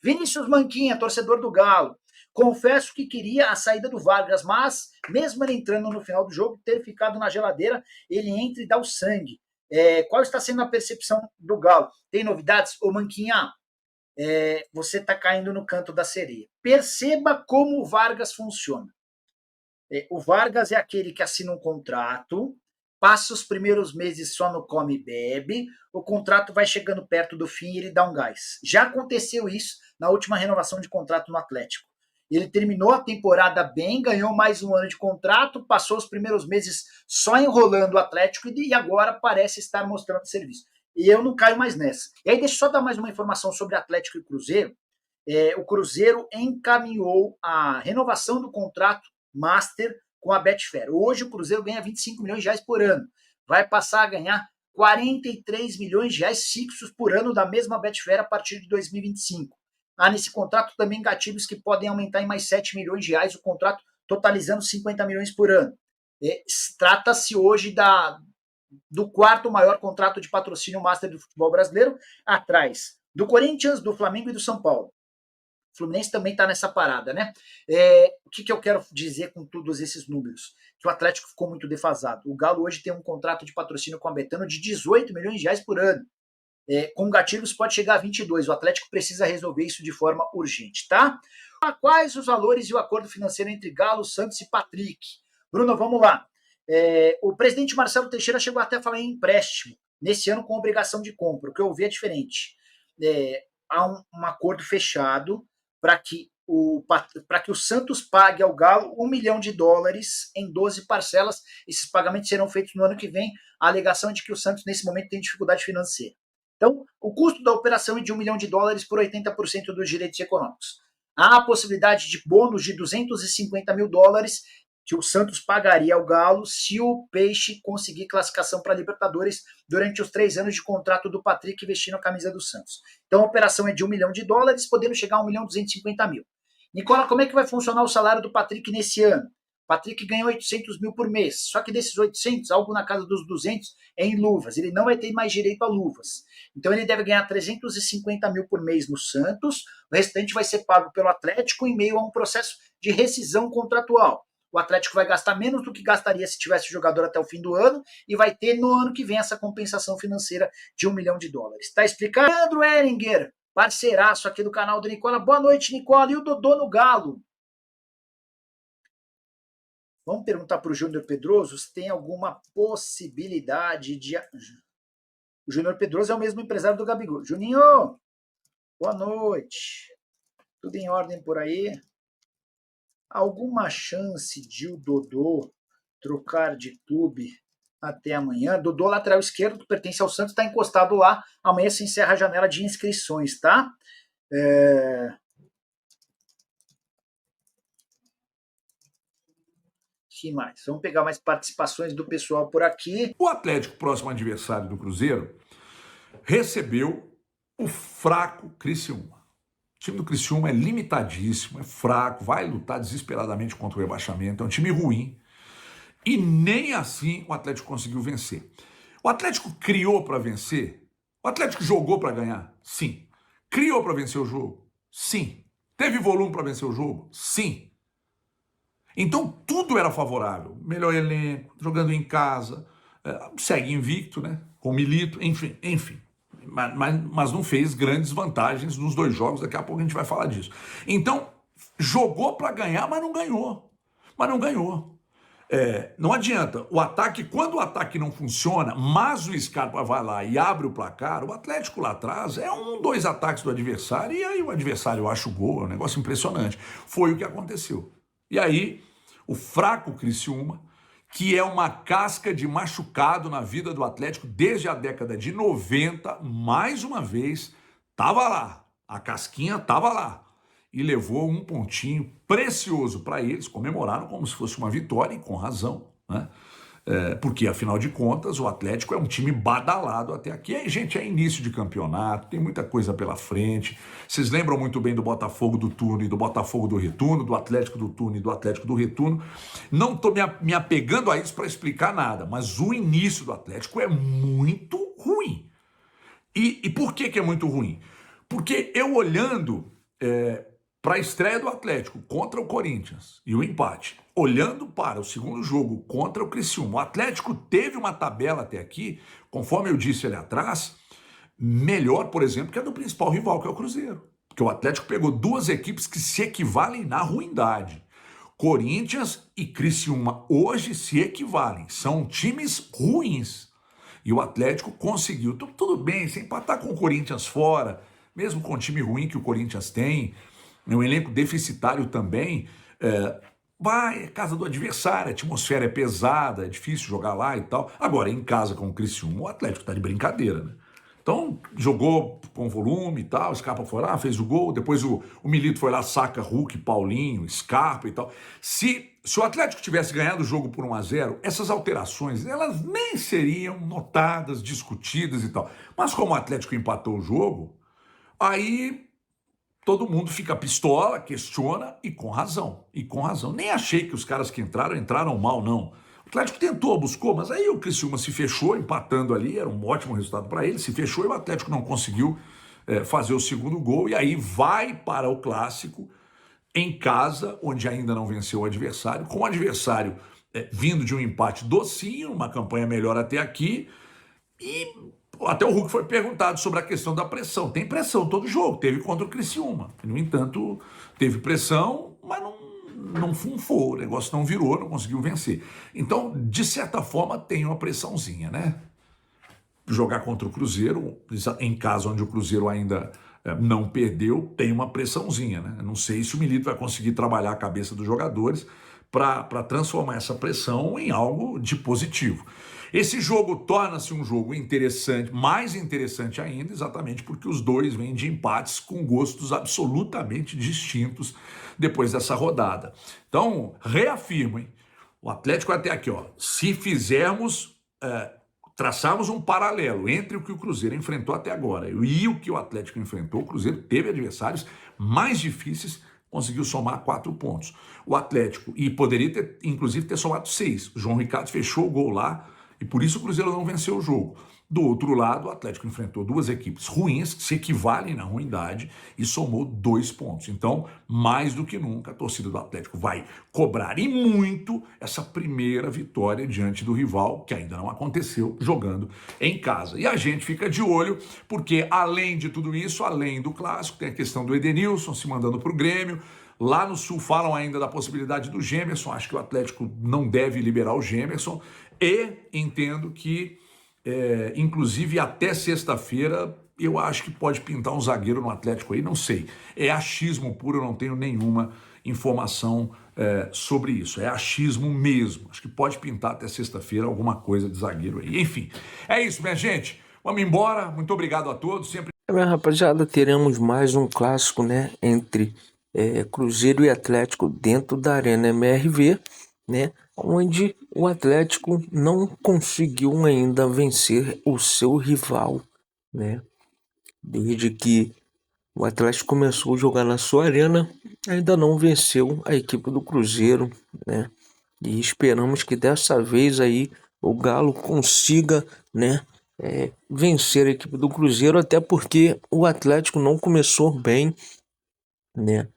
Vinícius Manquinha, torcedor do Galo. Confesso que queria a saída do Vargas, mas mesmo ele entrando no final do jogo, ter ficado na geladeira, ele entra e dá o sangue. Qual está sendo a percepção do Galo? Tem novidades? Ô Manquinha, você está caindo no canto da sereia. Perceba como o Vargas funciona. O Vargas é aquele que assina um contrato, passa os primeiros meses só no come e bebe, o contrato vai chegando perto do fim e ele dá um gás. Já aconteceu isso na última renovação de contrato no Atlético. Ele terminou a temporada bem, ganhou mais um ano de contrato, passou os primeiros meses só enrolando o Atlético e agora parece estar mostrando serviço. E eu não caio mais nessa. E aí deixa eu só dar mais uma informação sobre Atlético e Cruzeiro. O Cruzeiro encaminhou a renovação do contrato Master com a Betfair. Hoje o Cruzeiro ganha 25 milhões de reais por ano. Vai passar a ganhar 43 milhões de reais fixos por ano da mesma Betfair a partir de 2025. Há nesse contrato também gatilhos que podem aumentar em mais 7 milhões de reais, o contrato totalizando 50 milhões por ano. Trata-se hoje do quarto maior contrato de patrocínio Master do futebol brasileiro, atrás do Corinthians, do Flamengo e do São Paulo. O Fluminense também está nessa parada, né? O que eu quero dizer com todos esses números? Que o Atlético ficou muito defasado. O Galo hoje tem um contrato de patrocínio com a Betano de 18 milhões de reais por ano. Com gatilhos pode chegar a 22. O Atlético precisa resolver isso de forma urgente, tá? Quais os valores e o acordo financeiro entre Galo, Santos e Patrick? Bruno, vamos lá. O presidente Marcelo Teixeira chegou até a falar em empréstimo, nesse ano com obrigação de compra. O que eu ouvi é diferente. Há um acordo fechado para que o Santos pague ao Galo $1 milhão em 12 parcelas. Esses pagamentos serão feitos no ano que vem. A alegação é de que o Santos, nesse momento, tem dificuldade financeira. Então, o custo da operação é de $1 milhão por 80% dos direitos econômicos. Há a possibilidade de bônus de $250 mil que o Santos pagaria ao Galo se o Peixe conseguir classificação para a Libertadores durante os 3 anos de contrato do Patrick vestindo a camisa do Santos. Então a operação é de $1 milhão, podendo chegar a $1 milhão 250 mil. Nicola, como é que vai funcionar o salário do Patrick nesse ano? O Patrick ganha 800 mil por mês, só que desses 800, algo na casa dos 200 é em luvas, ele não vai ter mais direito a luvas. Então ele deve ganhar 350 mil por mês no Santos, o restante vai ser pago pelo Atlético em meio a um processo de rescisão contratual. O Atlético vai gastar menos do que gastaria se tivesse o jogador até o fim do ano e vai ter no ano que vem essa compensação financeira de $1 milhão. Tá explicado? Leandro Ehringer, parceiraço aqui do canal do Nicola. Boa noite, Nicola. E o Dodô no Galo? Vamos perguntar para o Júnior Pedroso se tem alguma possibilidade de... O Júnior Pedroso é o mesmo empresário do Gabigol. Juninho, boa noite. Tudo em ordem por aí? Alguma chance de o Dodô trocar de clube até amanhã? Dodô, lateral esquerdo, que pertence ao Santos, está encostado lá. Amanhã se encerra a janela de inscrições, tá? Que mais? Vamos pegar mais participações do pessoal por aqui. O Atlético, próximo adversário do Cruzeiro, recebeu o fraco Criciúma. O time do Criciúma é limitadíssimo, é fraco, vai lutar desesperadamente contra o rebaixamento, é um time ruim. E nem assim o Atlético conseguiu vencer. O Atlético criou para vencer? O Atlético jogou para ganhar? Sim. Criou para vencer o jogo? Sim. Teve volume para vencer o jogo? Sim. Então tudo era favorável. Melhor elenco, jogando em casa, segue invicto, né? Com Milito, enfim. Mas não fez grandes vantagens nos 2 jogos, daqui a pouco a gente vai falar disso. Então, jogou para ganhar, mas não ganhou. Não adianta, quando o ataque não funciona, mas o Scarpa vai lá e abre o placar, o Atlético lá atrás é 2 ataques do adversário, e aí o adversário acha o gol, é um negócio impressionante. Foi o que aconteceu. E aí, o fraco Criciúma, que é uma casca de machucado na vida do Atlético desde a década de 90, mais uma vez, estava lá, a casquinha estava lá, e levou um pontinho precioso para eles, comemoraram como se fosse uma vitória, e com razão, né? Porque, afinal de contas, o Atlético é um time badalado até aqui. E, gente, é início de campeonato, tem muita coisa pela frente. Vocês lembram muito bem do Botafogo do turno e do Botafogo do retorno, do Atlético do turno e do Atlético do retorno. Não estou me apegando a isso para explicar nada, mas o início do Atlético é muito ruim. E por que é muito ruim? Porque eu olhando para a estreia do Atlético contra o Corinthians e o empate, olhando para o segundo jogo contra o Criciúma, o Atlético teve uma tabela até aqui, conforme eu disse ali atrás, melhor, por exemplo, que a do principal rival, que é o Cruzeiro. Porque o Atlético pegou duas equipes que se equivalem na ruindade. Corinthians e Criciúma hoje se equivalem, são times ruins. E o Atlético conseguiu, tudo bem, se empatar com o Corinthians fora, mesmo com o time ruim que o Corinthians tem, um elenco deficitário também, vai, é casa do adversário, a atmosfera é pesada, é difícil jogar lá e tal. Agora, em casa com o Criciúma, o Atlético tá de brincadeira, né? Então, jogou com volume e tal, Scarpa foi lá, fez o gol, depois o Milito foi lá, saca Hulk, Paulinho, Scarpa e tal. Se o Atlético tivesse ganhado o jogo por 1-0, essas alterações, elas nem seriam notadas, discutidas e tal. Mas como o Atlético empatou o jogo, aí todo mundo fica pistola, questiona e com razão. E com razão. Nem achei que os caras que entraram mal, não. O Atlético tentou, buscou, mas aí o Criciúma se fechou, empatando ali, era um ótimo resultado para ele, se fechou e o Atlético não conseguiu fazer o segundo gol, e aí vai para o Clássico, em casa, onde ainda não venceu o adversário, com o adversário vindo de um empate docinho, uma campanha melhor até aqui, e até o Hulk foi perguntado sobre a questão da pressão. Tem pressão todo jogo, teve contra o Criciúma. No entanto, teve pressão, mas não funfou, o negócio não virou, não conseguiu vencer. Então, de certa forma, tem uma pressãozinha, né? Jogar contra o Cruzeiro, em casa onde o Cruzeiro ainda não perdeu, tem uma pressãozinha, né? Não sei se o Milito vai conseguir trabalhar a cabeça dos jogadores para transformar essa pressão em algo de positivo. Esse jogo torna-se um jogo interessante, mais interessante ainda, exatamente porque os dois vêm de empates com gostos absolutamente distintos depois dessa rodada. Então, reafirmo, hein? O Atlético até aqui, ó, se fizermos, traçarmos um paralelo entre o que o Cruzeiro enfrentou até agora e o que o Atlético enfrentou, o Cruzeiro teve adversários mais difíceis, conseguiu somar 4 pontos. O Atlético, e poderia ter, inclusive, ter somado 6. O João Ricardo fechou o gol lá, e por isso o Cruzeiro não venceu o jogo. Do outro lado, o Atlético enfrentou duas equipes ruins, que se equivalem na ruindade, e somou 2 pontos. Então, mais do que nunca, a torcida do Atlético vai cobrar e muito essa primeira vitória diante do rival, que ainda não aconteceu, jogando em casa. E a gente fica de olho, porque além de tudo isso, além do clássico, tem a questão do Edenilson se mandando para o Grêmio. Lá no Sul falam ainda da possibilidade do Gemerson, acho que o Atlético não deve liberar o Gemerson, e entendo que, inclusive até sexta-feira, eu acho que pode pintar um zagueiro no Atlético aí, não sei. É achismo puro, eu não tenho nenhuma informação sobre isso. É achismo mesmo. Acho que pode pintar até sexta-feira alguma coisa de zagueiro aí. Enfim, é isso, minha gente. Vamos embora. Muito obrigado a todos. Sempre. Minha rapaziada, teremos mais um clássico, né, entre Cruzeiro e Atlético dentro da Arena MRV, né, onde o Atlético não conseguiu ainda vencer o seu rival, né, desde que o Atlético começou a jogar na sua arena, ainda não venceu a equipe do Cruzeiro, né, e esperamos que dessa vez aí o Galo consiga, né, vencer a equipe do Cruzeiro, até porque o Atlético não começou bem, né,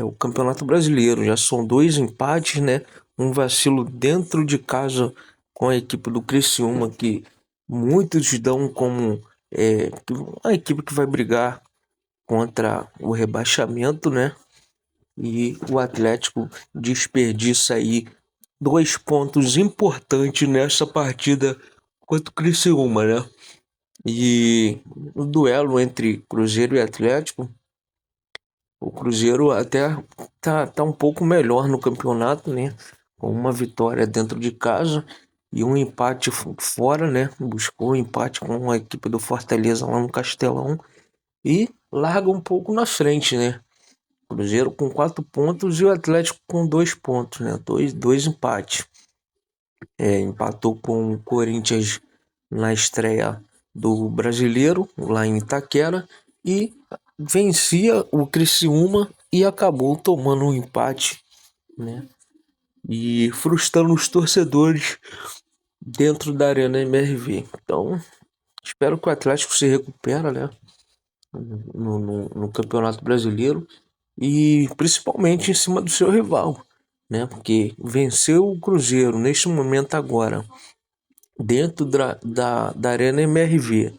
o Campeonato Brasileiro. Já são 2 empates, né, um vacilo dentro de casa com a equipe do Criciúma, que muitos dão como a equipe que vai brigar contra o rebaixamento, né, e o Atlético desperdiça aí 2 pontos importantes nessa partida contra o Criciúma, né? E o duelo entre Cruzeiro e Atlético, o Cruzeiro até tá um pouco melhor no campeonato, né? Com uma vitória dentro de casa e um empate fora, né? Buscou um empate com a equipe do Fortaleza lá no Castelão e larga um pouco na frente, né? Cruzeiro com 4 pontos e o Atlético com 2 pontos, né? Dois empates. Empatou com o Corinthians na estreia do Brasileiro, lá em Itaquera, e vencia o Criciúma e acabou tomando um empate, né? E frustrando os torcedores dentro da Arena MRV. Então, espero que o Atlético se recupere, né? No Campeonato Brasileiro e principalmente em cima do seu rival, né? Porque venceu o Cruzeiro neste momento agora, dentro da Arena MRV,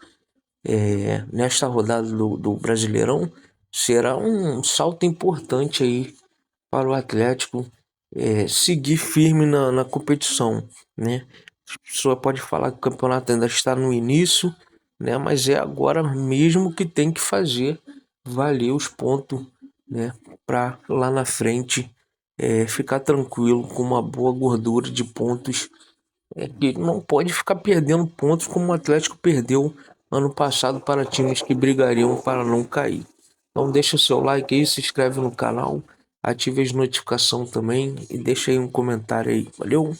nesta rodada do Brasileirão, será um salto importante aí para o Atlético seguir firme na competição, né? A pessoa pode falar que o campeonato ainda está no início, né? Mas é agora mesmo que tem que fazer valer os pontos, né? Para lá na frente ficar tranquilo com uma boa gordura de pontos. Que não pode ficar perdendo pontos como o Atlético perdeu ano passado para times que brigariam para não cair. Então deixa o seu like aí, se inscreve no canal, ative as notificações também e deixa aí um comentário aí. Valeu!